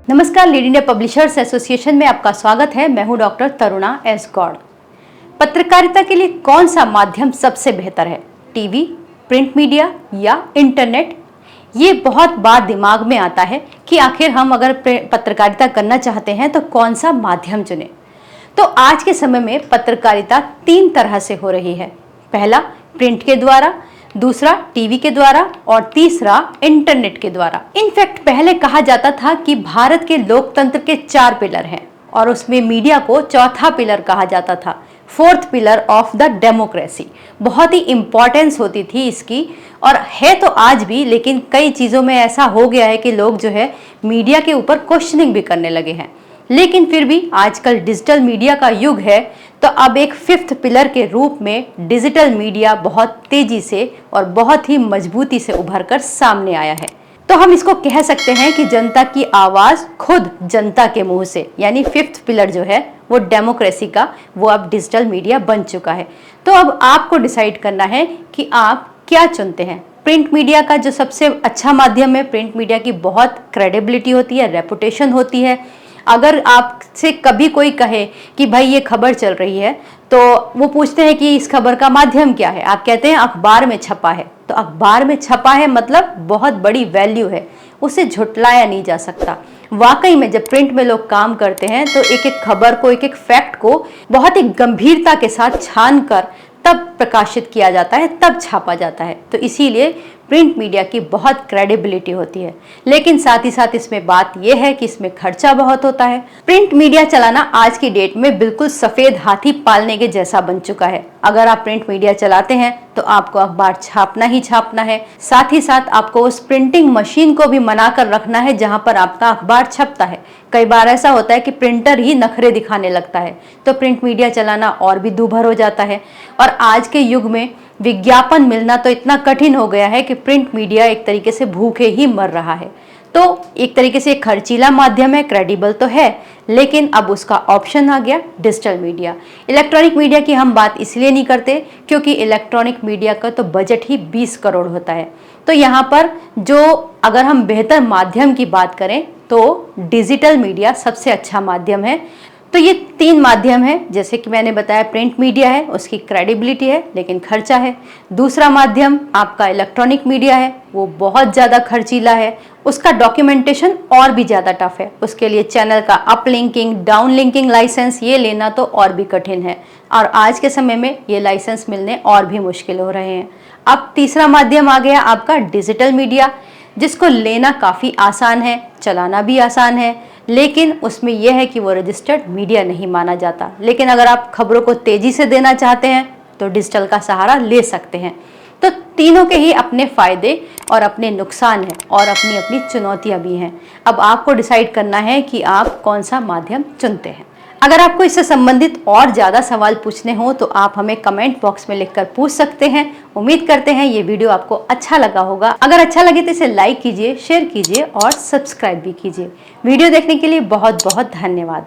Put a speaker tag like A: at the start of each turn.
A: नमस्कार, lead India publishers association में आपका स्वागत है। मैं हूं डॉक्टर तरुणा एस गौड़। पत्रकारिता के लिए कौन सा माध्यम सबसे बेहतर है, टीवी, प्रिंट मीडिया या इंटरनेट? ये बहुत बार दिमाग में आता है कि आखिर हम अगर पत्रकारिता करना चाहते हैं तो कौन सा माध्यम चुने। तो आज के समय में पत्रकारिता 3 तरह से हो रही है। पहला प्रिंट के द्वारा, दूसरा टीवी के द्वारा और तीसरा इंटरनेट के द्वारा। इनफैक्ट पहले कहा जाता था कि भारत के लोकतंत्र के 4 पिलर हैं और उसमें मीडिया को चौथा पिलर कहा जाता था, 4th pillar of the democracy. बहुत ही इंपॉर्टेंस होती थी इसकी और है तो आज भी, लेकिन कई चीज़ों में ऐसा हो गया है कि लोग जो है मीडिया के ऊपर क्वेश्चनिंग भी करने लगे हैं। लेकिन फिर भी आजकल डिजिटल मीडिया का युग है, तो अब एक 5th पिलर के रूप में डिजिटल मीडिया बहुत तेजी से और बहुत ही मजबूती से उभर कर सामने आया है। तो हम इसको कह सकते हैं कि जनता की आवाज़ खुद जनता के मुंह से, यानी 5th पिलर जो है वो डेमोक्रेसी का, वो अब डिजिटल मीडिया बन चुका है। तो अब आपको डिसाइड करना है कि आप क्या चुनते हैं। प्रिंट मीडिया का जो सबसे अच्छा माध्यम है, प्रिंट मीडिया की बहुत क्रेडिबिलिटी होती है, रेपुटेशन होती है। अगर आपसे कभी कोई कहे कि भाई ये खबर चल रही है, तो वो पूछते हैं कि इस खबर का माध्यम क्या है। आप कहते हैं अखबार में छपा है, तो अखबार में छपा है मतलब बहुत बड़ी वैल्यू है, उसे झुटलाया नहीं जा सकता। वाकई में जब प्रिंट में लोग काम करते हैं तो एक एक खबर को, एक एक फैक्ट को बहुत ही गंभीरता के साथ छान कर तब प्रकाशित किया जाता है, तब छापा जाता है। तो इसीलिए प्रिंट मीडिया की बहुत क्रेडिबिलिटी होती है। लेकिन साथ ही साथ इसमें बात यह है कि इसमें खर्चा बहुत होता है। प्रिंट मीडिया चलाना आज की डेट में बिल्कुल सफ़ेद हाथी पालने के जैसा बन चुका है। अगर आप प्रिंट मीडिया चलाते हैं तो आपको अखबार छापना ही छापना है। साथ ही साथ आपको उस प्रिंटिंग मशीन को भी मना कर रखना है जहां पर आपका अखबार छपता है। कई बार ऐसा होता है कि प्रिंटर ही नखरे दिखाने लगता है, तो प्रिंट मीडिया चलाना और भी दूभर हो जाता है। और आज के युग में विज्ञापन मिलना तो इतना कठिन हो गया है कि प्रिंट मीडिया एक तरीके से भूखे ही मर रहा है। तो एक तरीके से खर्चीला माध्यम है, क्रेडिबल तो है, लेकिन अब उसका ऑप्शन आ गया डिजिटल मीडिया। इलेक्ट्रॉनिक मीडिया की हम बात इसलिए नहीं करते क्योंकि इलेक्ट्रॉनिक मीडिया का तो बजट ही 20 करोड़ होता है। तो यहाँ पर जो अगर हम बेहतर माध्यम की बात करें तो डिजिटल मीडिया सबसे अच्छा माध्यम है। तो ये 3 माध्यम है, जैसे कि मैंने बताया, प्रिंट मीडिया है, उसकी क्रेडिबिलिटी है लेकिन खर्चा है। दूसरा माध्यम आपका इलेक्ट्रॉनिक मीडिया है, वो बहुत ज़्यादा खर्चीला है, उसका डॉक्यूमेंटेशन और भी ज़्यादा टफ है। उसके लिए चैनल का अपलिंकिंग, डाउनलिंकिंग लाइसेंस ये लेना तो और भी कठिन है, और आज के समय में ये लाइसेंस मिलने और भी मुश्किल हो रहे हैं। अब तीसरा माध्यम आ गया आपका डिजिटल मीडिया, जिसको लेना काफ़ी आसान है, चलाना भी आसान है, लेकिन उसमें यह है कि वो रजिस्टर्ड मीडिया नहीं माना जाता। लेकिन अगर आप खबरों को तेज़ी से देना चाहते हैं तो डिजिटल का सहारा ले सकते हैं। तो तीनों के ही अपने फ़ायदे और अपने नुकसान हैं और अपनी अपनी चुनौतियां भी हैं। अब आपको डिसाइड करना है कि आप कौन सा माध्यम चुनते हैं। अगर आपको इससे संबंधित और ज़्यादा सवाल पूछने हो तो आप हमें कमेंट बॉक्स में लिखकर पूछ सकते हैं। उम्मीद करते हैं ये वीडियो आपको अच्छा लगा होगा। अगर अच्छा लगे तो इसे लाइक कीजिए, शेयर कीजिए और सब्सक्राइब भी कीजिए। वीडियो देखने के लिए बहुत बहुत धन्यवाद।